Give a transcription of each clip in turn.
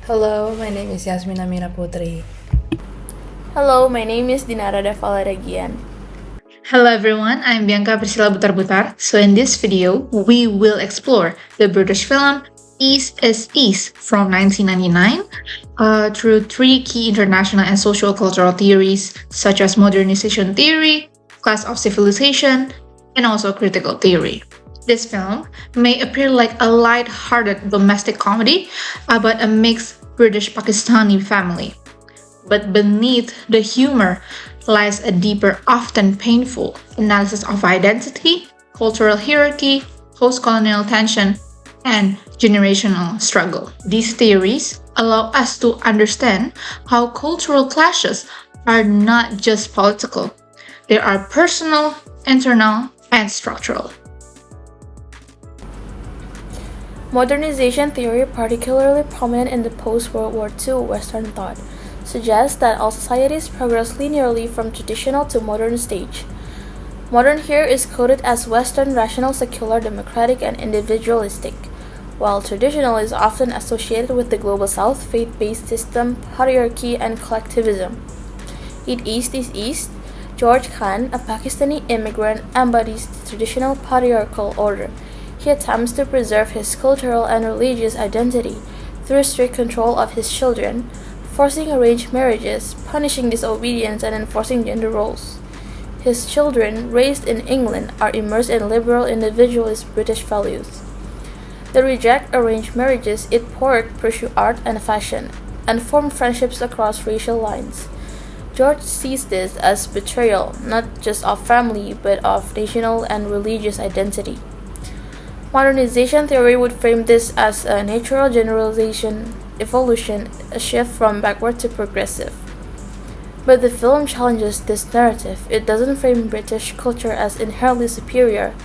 Hello, my name is Yasmina Mira Putri. Hello, my name is Dinara Devalaragian. Hello everyone, I'm Bianca Priscilla Butar-Butar. So in this video, we will explore the British film East is East from 1999 through three key international and social cultural theories such as modernization theory, class of civilization, and also critical theory. This film may appear like a light-hearted domestic comedy about a mixed British-Pakistani family. But beneath the humor lies a deeper, often painful analysis of identity, cultural hierarchy, post colonial tension, and generational struggle. These theories allow us to understand how cultural clashes are not just political, they are personal, internal, and structural. Modernization theory, particularly prominent in the post-World War II Western thought, suggests that all societies progress linearly from traditional to modern stage. Modern here is coded as Western rational, secular, democratic, and individualistic, while traditional is often associated with the global South, faith-based system, hierarchy, and collectivism. In East is East, George Khan, a Pakistani immigrant, embodies the traditional patriarchal order. He attempts to preserve his cultural and religious identity through strict control of his children, forcing arranged marriages, punishing disobedience, and enforcing gender roles. His children, raised in England, are immersed in liberal individualist British values. They reject arranged marriages, eat pork, pursue art and fashion, and form friendships across racial lines. George sees this as betrayal, not just of family, but of national and religious identity. Modernization theory would frame this as a natural generalization, evolution, a shift from backward to progressive. But the film challenges this narrative. It doesn't frame British culture as inherently superior.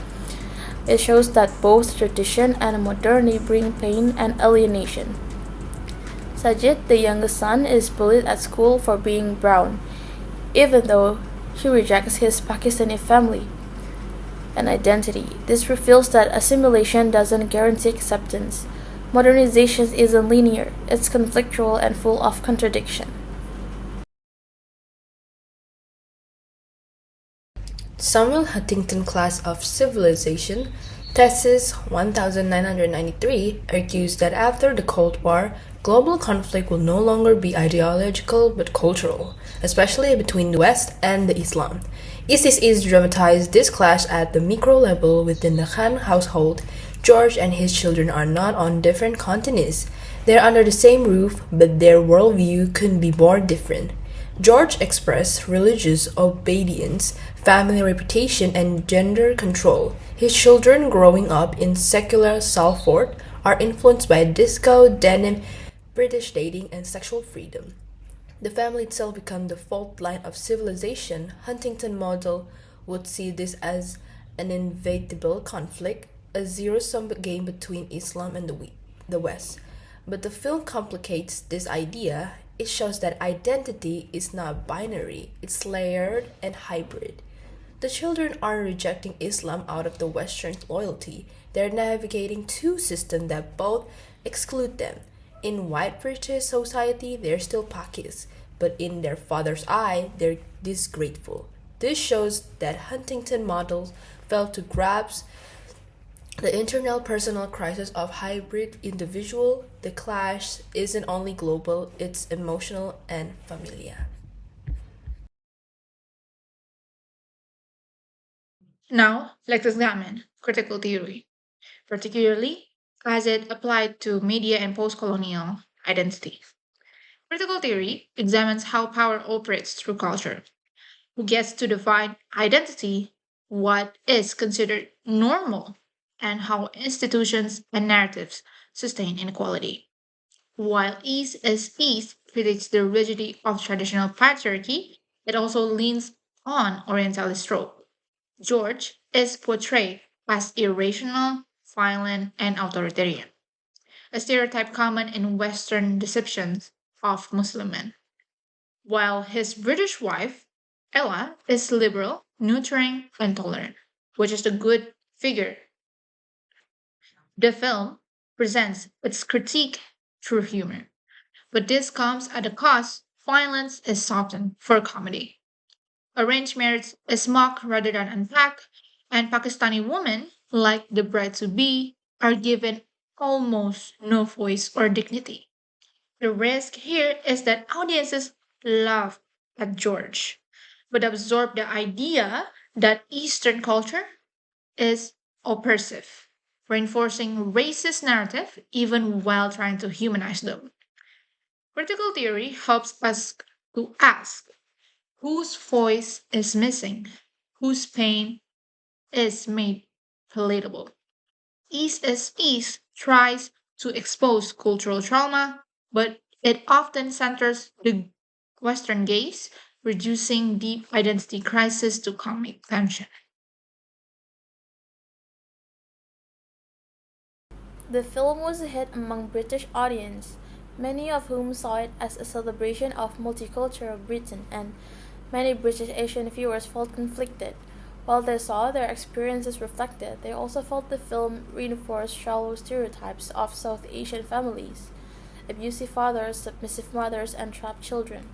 It shows that both tradition and modernity bring pain and alienation. Sajid, the youngest son, is bullied at school for being brown, even though he rejects his Pakistani family and identity. This reveals that assimilation doesn't guarantee acceptance. Modernization isn't linear, it's conflictual and full of contradiction. Samuel Huntington Class of Civilization, Thesis 1993, argues that after the Cold War, global conflict will no longer be ideological but cultural, especially between the West and the Islam. ISIS dramatized this clash at the micro level within the Khan household. George and his children are not on different continents. They're under the same roof, but their worldview couldn't be more different. George expressed religious obedience, family reputation, and gender control. His children growing up in secular Salford are influenced by disco, denim, British dating, and sexual freedom. The family itself become the fault line of civilization. Huntington model would see this as an inevitable conflict, a zero-sum game between Islam and the West. But the film complicates this idea. It shows that identity is not binary, it's layered and hybrid. The children aren't rejecting Islam out of the Western loyalty, they're navigating two systems that both exclude them. In white British society, they're still Pakis, but in their father's eye, they're disgrateful. This shows that Huntington models failed to grasp the internal personal crisis of hybrid individual. The clash isn't only global, it's emotional and familial. Now, let's examine critical theory, particularly as it applied to media and post colonial identity. Critical theory examines how power operates through culture, who gets to define identity, what is considered normal, and how institutions and narratives sustain inequality. While East is East critiques the rigidity of traditional patriarchy, it also leans on Orientalist trope. George is portrayed as irrational, violent, and authoritarian, a stereotype common in Western depictions of Muslim men. While his British wife, Ella, is liberal, nurturing, and tolerant, which is a good figure. The film presents its critique through humor. But this comes at a cost. Violence is softened for comedy. Arranged marriage is mocked rather than unpacked, and Pakistani women, like the bride to be, are given almost no voice or dignity. The risk here is that audiences laugh at George, but absorb the idea that Eastern culture is oppressive, reinforcing racist narrative even while trying to humanize them. Critical theory helps us to ask whose voice is missing, whose pain is made palatable. East is East tries to expose cultural trauma, but it often centers the Western gaze, reducing deep identity crisis to comic tension. The film was a hit among British audience, many of whom saw it as a celebration of multicultural Britain, and many British Asian viewers felt conflicted. While they saw their experiences reflected, they also felt the film reinforced shallow stereotypes of South Asian families: abusive fathers, submissive mothers, and trapped children.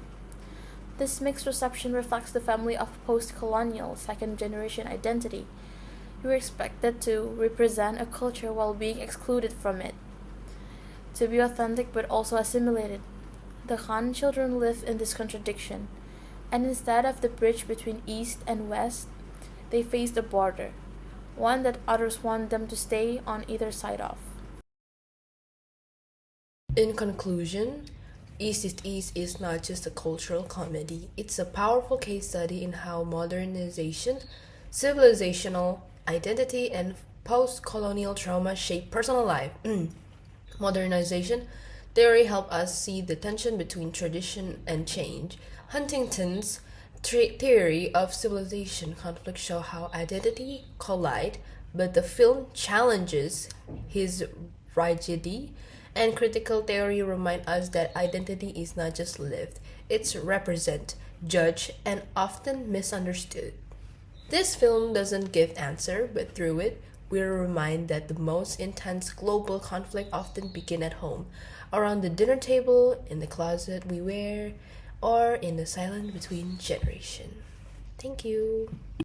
This mixed reception reflects the family of post colonial second generation identity. You were expected to represent a culture while being excluded from it, to be authentic but also assimilated. The Khan children live in this contradiction, and instead of the bridge between East and West, they face the border, one that others want them to stay on either side of. In conclusion, East is East is not just a cultural comedy, it's a powerful case study in how modernization, civilizational identity, and post colonial trauma shape personal life. Modernization theory help us see the tension between tradition and change. Huntington's theory of civilization conflict show how identity collide, but the film challenges his rigidity, and critical theory remind us that identity is not just lived, it's represent, judged, and often misunderstood. This film doesn't give answer, but through it, we're reminded that the most intense global conflict often begin at home, around the dinner table, in the closet we wear, or in the silence between generation. Thank you.